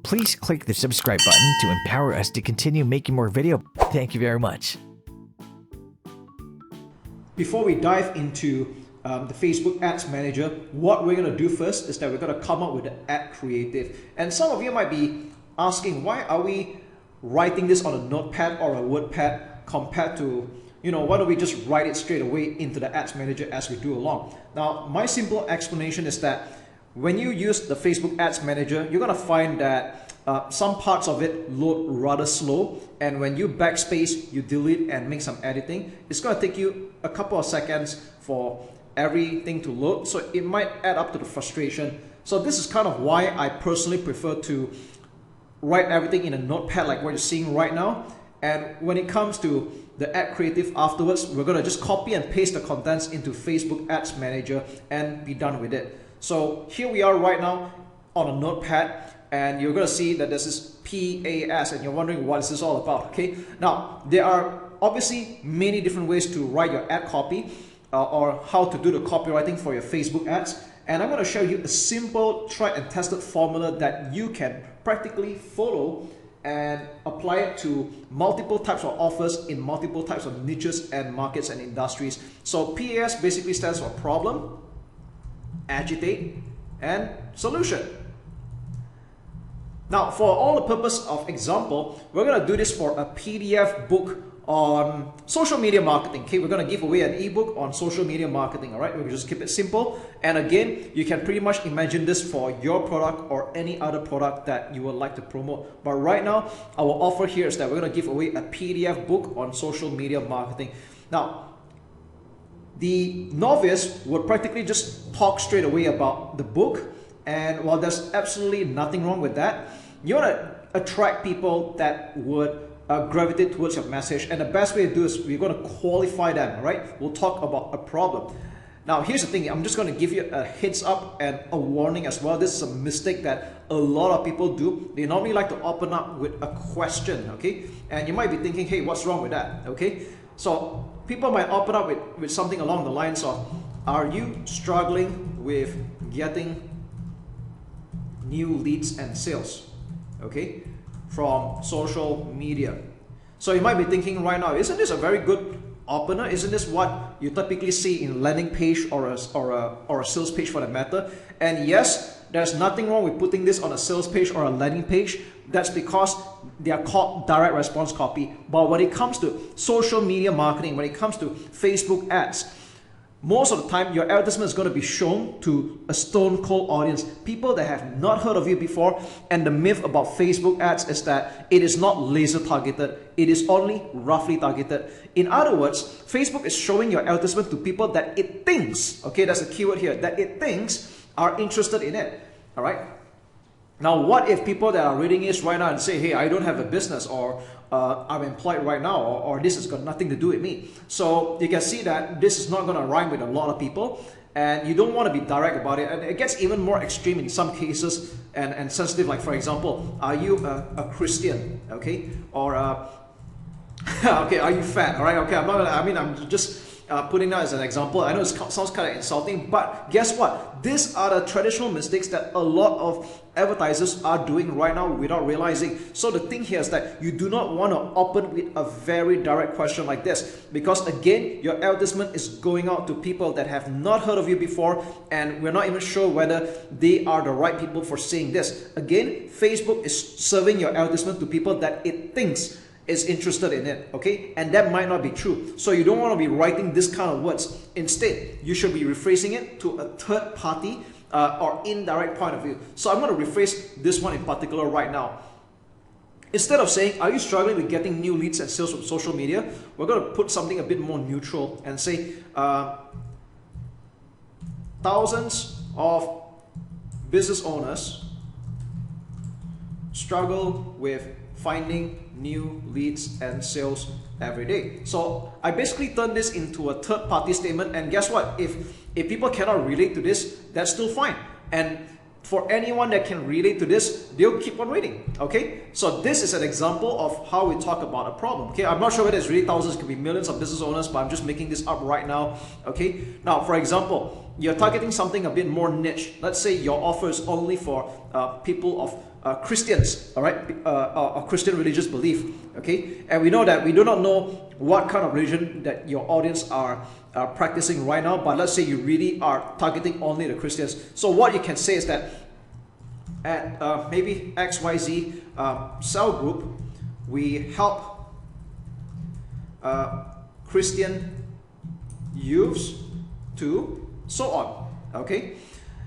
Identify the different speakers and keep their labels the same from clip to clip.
Speaker 1: Please click the subscribe button to empower us to continue making more video. Thank you very much.
Speaker 2: Before we dive into the Facebook Ads Manager, what we're going to do first is that we're going to come up with the ad creative. And some of you might be asking, why are we writing this on a notepad or a WordPad compared to, why don't we just write it straight away into the Ads Manager as we do along? Now, my simple explanation is that when you use the Facebook Ads Manager, you're going to find that some parts of it load rather slow, and when you backspace, you delete and make some editing, it's going to take you a couple of seconds for everything to load, so it might add up to the frustration. So this is kind of why I personally prefer to write everything in a notepad like what you're seeing right now. And when it comes to the ad creative afterwards, we're going to just copy and paste the contents into Facebook Ads Manager and be done with it. So here we are right now on a notepad, and you're going to see that this is PAS, and you're wondering what is this all about. Okay, now there are obviously many different ways to write your ad copy or how to do the copywriting for your Facebook ads, and I'm going to show you a simple tried and tested formula that you can practically follow and apply it to multiple types of offers in multiple types of niches and markets and industries. So PAS basically stands for problem, agitate, and solution. Now, for all the purpose of example, we're going to do this for a PDF book on social media marketing. Okay, we're going to give away an ebook on social media marketing. All right, we'll just keep it simple. And again, you can pretty much imagine this for your product or any other product that you would like to promote. But right now, our offer here is that we're going to give away a PDF book on social media marketing. Now, the novice would practically just talk straight away about the book, and while there's absolutely nothing wrong with that, you want to attract people that would gravitate towards your message, and the best way to do is we're going to qualify them. Right? We'll talk about a problem. Now here's the thing, I'm just going to give you a heads up and a warning as well. This is a mistake that a lot of people do. They normally like to open up with a question, okay? And you might be thinking, hey, what's wrong with that? Okay, so people might open up with something along the lines of, are you struggling with getting new leads and sales, okay, from social media? So you might be thinking right now, isn't this a very good opener? Isn't this what you typically see in landing page or a sales page for that matter? And yes, there's nothing wrong with putting this on a sales page or a landing page. That's because they are called direct response copy. But when it comes to social media marketing, when it comes to Facebook ads, most of the time your advertisement is going to be shown to a stone cold audience, people that have not heard of you before. And the myth about Facebook ads is that it is not laser targeted, it is only roughly targeted. In other words, Facebook is showing your advertisement to people that it thinks, okay, that's the keyword here, that it thinks are interested in it. All right. Now, what if people that are reading this right now and say, hey, I don't have a business, or I'm employed right now, or this has got nothing to do with me? So you can see that this is not going to rhyme with a lot of people, and you don't want to be direct about it. And it gets even more extreme in some cases and sensitive. Like, for example, are you a Christian? Okay, or okay, are you fat? All right, okay, I'm just putting that as an example. I know it sounds kind of insulting, but guess what? These are the traditional mistakes that a lot of advertisers are doing right now without realizing. So the thing here is that you do not want to open with a very direct question like this, because again, your advertisement is going out to people that have not heard of you before, and we're not even sure whether they are the right people for saying this. Again, Facebook is serving your advertisement to people that it thinks is interested in it, okay? And that might not be true. So you don't want to be writing this kind of words. Instead, you should be rephrasing it to a third party or indirect point of view. So I'm going to rephrase this one in particular right now. Instead of saying, are you struggling with getting new leads and sales from social media? We're going to put something a bit more neutral and say, thousands of business owners struggle with finding new leads and sales every day. So I basically turned this into a third party statement, and guess what? If people cannot relate to this, that's still fine. And for anyone that can relate to this, they'll keep on reading, okay? So this is an example of how we talk about a problem, okay? I'm not sure whether it's really thousands, it could be millions of business owners, but I'm just making this up right now, okay? Now, for example, you're targeting something a bit more niche. Let's say your offer is only for people of Christians, all right, or Christian religious belief, okay? And we know that we do not know what kind of religion that your audience are practicing right now, but let's say you really are targeting only the Christians. So what you can say is that at maybe XYZ cell group, we help Christian youths to so on, okay?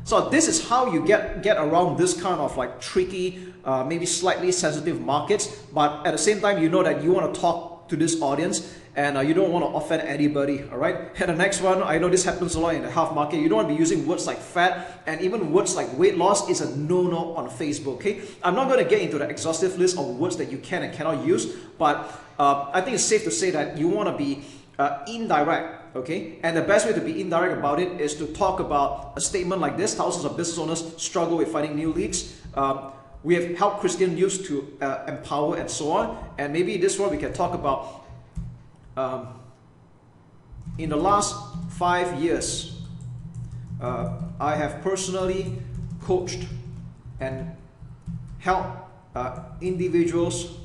Speaker 2: So this is how you get around this kind of like tricky, maybe slightly sensitive markets, but at the same time, you know that you want to talk to this audience and you don't want to offend anybody, all right? And the next one, I know this happens a lot in the health market. You don't want to be using words like fat, and even words like weight loss is a no-no on Facebook, okay? I'm not going to get into the exhaustive list of words that you can and cannot use, but I think it's safe to say that you want to be indirect, okay? And the best way to be indirect about it is to talk about a statement like this: thousands of business owners struggle with finding new leads. We have helped Christian youth to empower and so on. And maybe this one we can talk about in the last 5 years, I have personally coached and helped individuals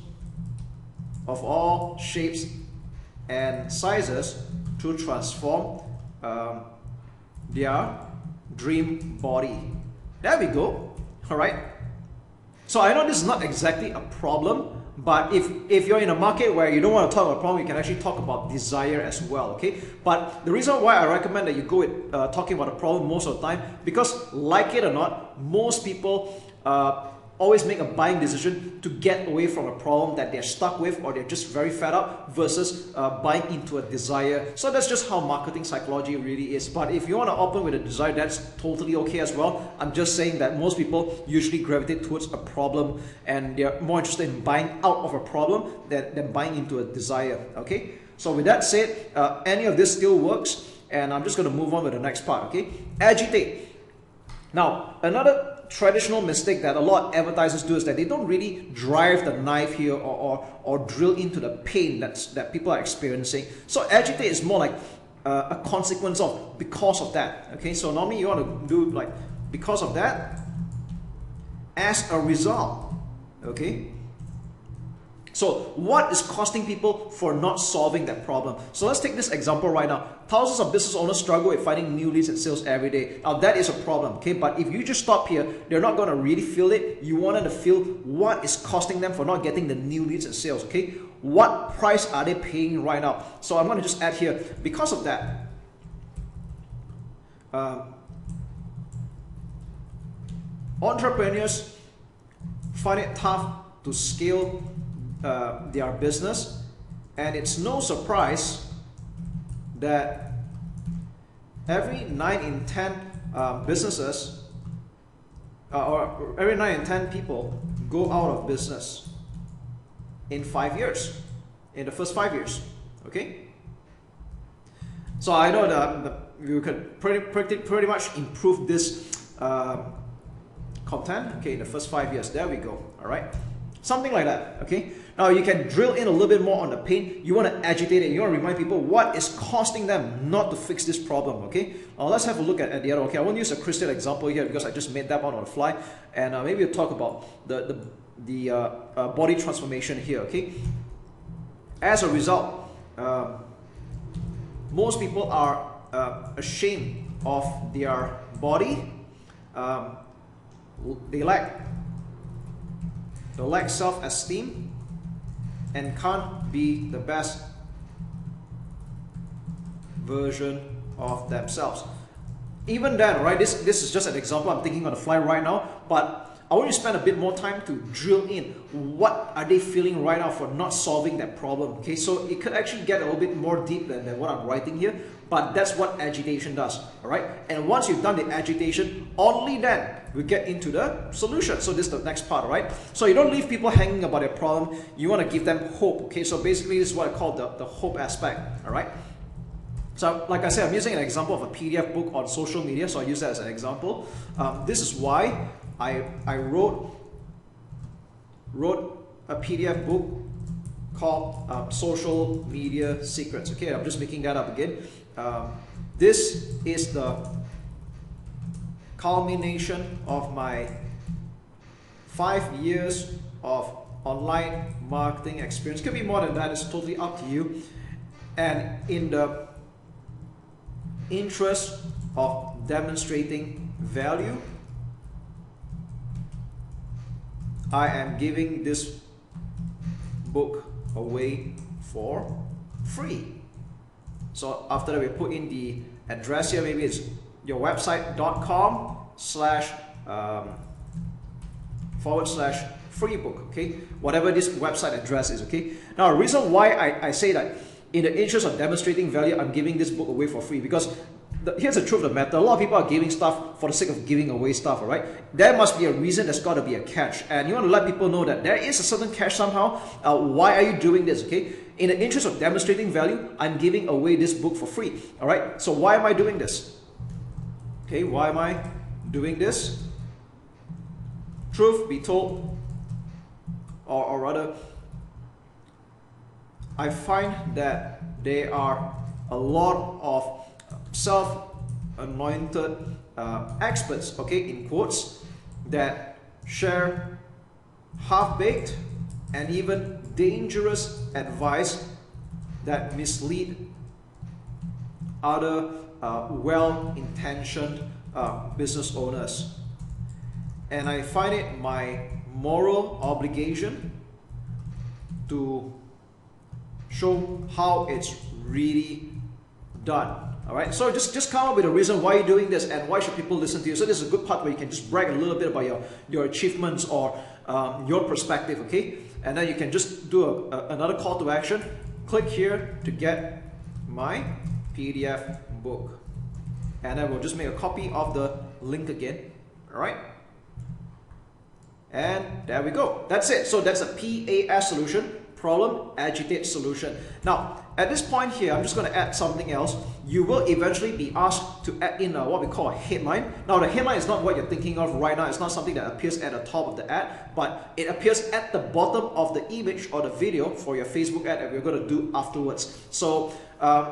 Speaker 2: of all shapes and sizes to transform their dream body. There we go. All right. So I know this is not exactly a problem, but if you're in a market where you don't want to talk about a problem, you can actually talk about desire as well, okay? But the reason why I recommend that you go with talking about a problem most of the time, because like it or not, most people always make a buying decision to get away from a problem that they're stuck with, or they're just very fed up, versus buying into a desire. So that's just how marketing psychology really is. But if you want to open with a desire, that's totally okay as well. I'm just saying that most people usually gravitate towards a problem, and they're more interested in buying out of a problem than buying into a desire, okay? So with that said, any of this still works, and I'm just going to move on with the next part, okay? Agitate. Now, another traditional mistake that a lot of advertisers do is that they don't really drive the knife here or drill into the pain that people are experiencing. So agitate is more like a consequence of, because of that. Okay, so normally you want to do like because of that, as a result. Okay. So what is costing people for not solving that problem? So let's take this example right now. Thousands of business owners struggle with finding new leads and sales every day. Now that is a problem, okay? But if you just stop here, they're not going to really feel it. You want them to feel what is costing them for not getting the new leads and sales, okay? What price are they paying right now? So I'm going to just add here, because of that, entrepreneurs find it tough to scale their business, and it's no surprise that every 9 in 10 businesses or every 9 in 10 people go out of business in 5 years, in the first 5 years, okay? So I know that you could pretty much improve this content, okay, in the first 5 years. There we go, all right? Something like that, okay? Now you can drill in a little bit more on the pain. You want to agitate it. You want to remind people what is costing them not to fix this problem, okay? Now let's have a look at the other. Okay, I won't use a Christian example here because I just made that one on the fly. And maybe we'll talk about the body transformation here, okay? As a result, most people are ashamed of their body. They lack self-esteem and can't be the best version of themselves. Even then, right, this is just an example I'm thinking on the fly right now, but I want you to spend a bit more time to drill in. What are they feeling right now for not solving that problem? Okay, so it could actually get a little bit more deep than what I'm writing here, but that's what agitation does, all right? And once you've done the agitation, only then we get into the solution. So this is the next part, all right? So you don't leave people hanging about their problem. You want to give them hope, okay? So basically this is what I call the hope aspect, all right? So like I said, I'm using an example of a PDF book on social media, so I use that as an example. This is why I wrote a PDF book called Social Media Secrets. Okay, I'm just making that up again. This is the culmination of my 5 years of online marketing experience. Could be more than that, it's totally up to you. And in the interest of demonstrating value, I am giving this book away for free. So after that, we put in the address here. Maybe it's your website.com//free book, okay, whatever this website address is, okay. Now, the reason why I say that in the interest of demonstrating value, I'm giving this book away for free, because here's the truth of the matter. A lot of people are giving stuff for the sake of giving away stuff, all right? There must be a reason. There's got to be a catch, and you want to let people know that there is a certain catch somehow. Why are you doing this, okay? In the interest of demonstrating value, I'm giving away this book for free, all right? So why am I doing this? Okay, why am I doing this? Truth be told, or rather, I find that there are a lot of self-anointed experts, okay, in quotes, that share half-baked and even dangerous advice that mislead other well-intentioned business owners. And I find it my moral obligation to show how it's really done. All right, so just come up with a reason why you're doing this and why should people listen to you. So this is a good part where you can just brag a little bit about your achievements or your perspective, okay? And then you can just do another call to action. Click here to get my PDF book. And then we'll just make a copy of the link again, all right? And there we go. That's it. So that's a PAS solution. Problem, agitate, solution. Now, at this point here, I'm just going to add something else. You will eventually be asked to add in what we call a headline. Now, the headline is not what you're thinking of right now. It's not something that appears at the top of the ad, but it appears at the bottom of the image or the video for your Facebook ad that we're going to do afterwards. So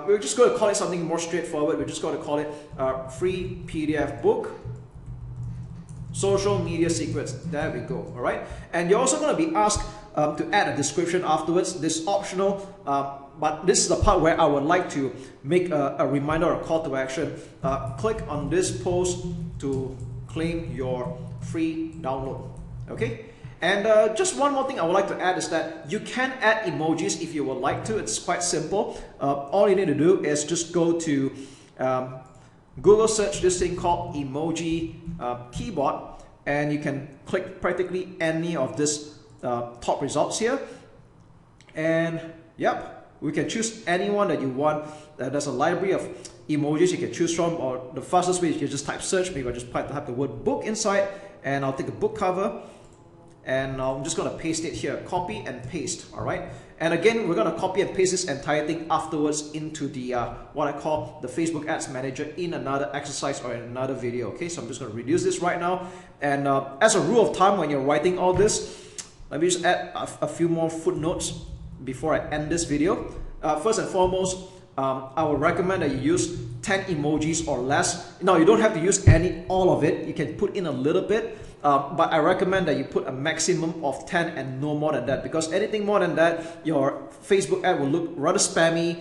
Speaker 2: we're just going to call it something more straightforward. We're just going to call it free PDF book. Social media secrets. There we go. All right. And you're also going to be asked to add a description afterwards. This is optional, but this is the part where I would like to make a reminder or a call to action. Click on this post to claim your free download. Okay. And just one more thing I would like to add is that you can add emojis if you would like to. It's quite simple. All you need to do is just go to Google search this thing called emoji keyboard, and you can click practically any of this top results here, and yep, we can choose anyone that you want. There's a library of emojis you can choose from, or the fastest way is you can just type search. Maybe I just type the word book inside, and I'll take a book cover, and I'm just going to paste it here. Copy and paste. All right. And again, we're going to copy and paste this entire thing afterwards into the what I call the Facebook Ads Manager in another exercise or in another video. Okay, so I'm just going to reduce this right now. And as a rule of thumb, when you're writing all this, let me just add a few more footnotes before I end this video. First and foremost, I would recommend that you use 10 emojis or less. Now, you don't have to use all of it. You can put in a little bit. But I recommend that you put a maximum of 10 and no more than that, because anything more than that, your Facebook ad will look rather spammy.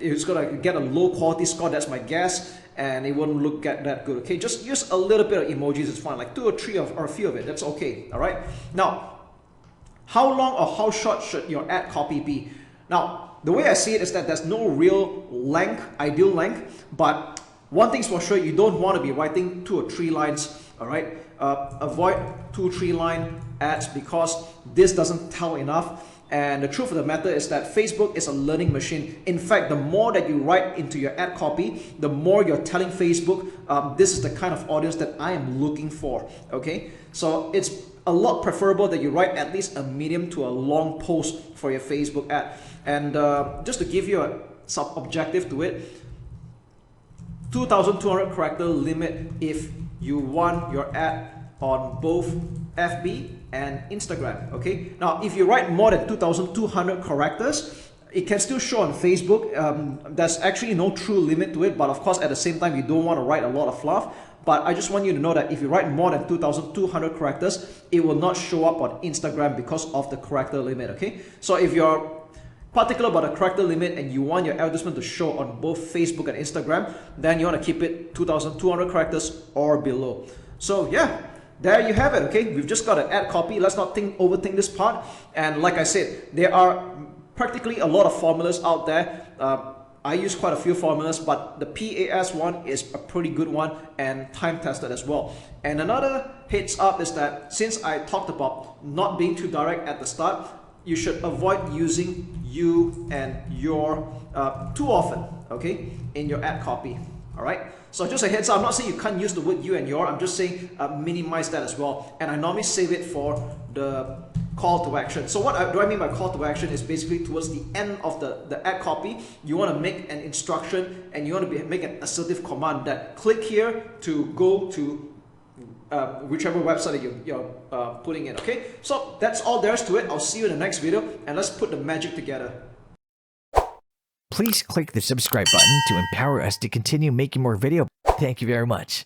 Speaker 2: It's going to get a low quality score, that's my guess, and it won't look that good. Okay, just use a little bit of emojis, it's fine, like 2 or 3 or a few of it, that's okay. All right. Now, how long or how short should your ad copy be? Now, the way I see it is that there's no real length, ideal length, but one thing's for sure, you don't want to be writing 2 or 3 lines. All right, avoid 2-3 line ads, because this doesn't tell enough. And the truth of the matter is that Facebook is a learning machine. In fact, the more that you write into your ad copy, the more you're telling Facebook, this is the kind of audience that I am looking for. Okay, so it's a lot preferable that you write at least a medium to a long post for your Facebook ad. And just to give you a sub-objective to it, 2,200 character limit if you want your ad on both FB and Instagram. Okay, now if you write more than 2,200 characters, It can still show on Facebook. There's actually no true limit to it, but of course at the same time you don't want to write a lot of fluff. But I just want you to know that if you write more than 2,200 characters, it will not show up on Instagram because of the character limit, okay? So if you're particular about the character limit and you want your advertisement to show on both Facebook and Instagram, then you want to keep it 2,200 characters or below. So yeah, there you have it, okay? We've just got an ad copy. Let's not overthink this part. And like I said, there are practically a lot of formulas out there. I use quite a few formulas, but the PAS one is a pretty good one and time tested as well. And another heads up is that since I talked about not being too direct at the start, you should avoid using you and your too often, okay, in your ad copy. All right, so just a heads up, I'm not saying you can't use the word you and your, I'm just saying minimize that as well. And I normally save it for the call to action. So what do I mean by call to action is basically towards the end of the ad copy, you want to make an instruction and you want to make an assertive command that click here to go to whichever website that you're putting in, okay? So that's all there is to it. I'll see you in the next video and let's put the magic together.
Speaker 1: Please click the subscribe button to empower us to continue making more video. Thank you very much.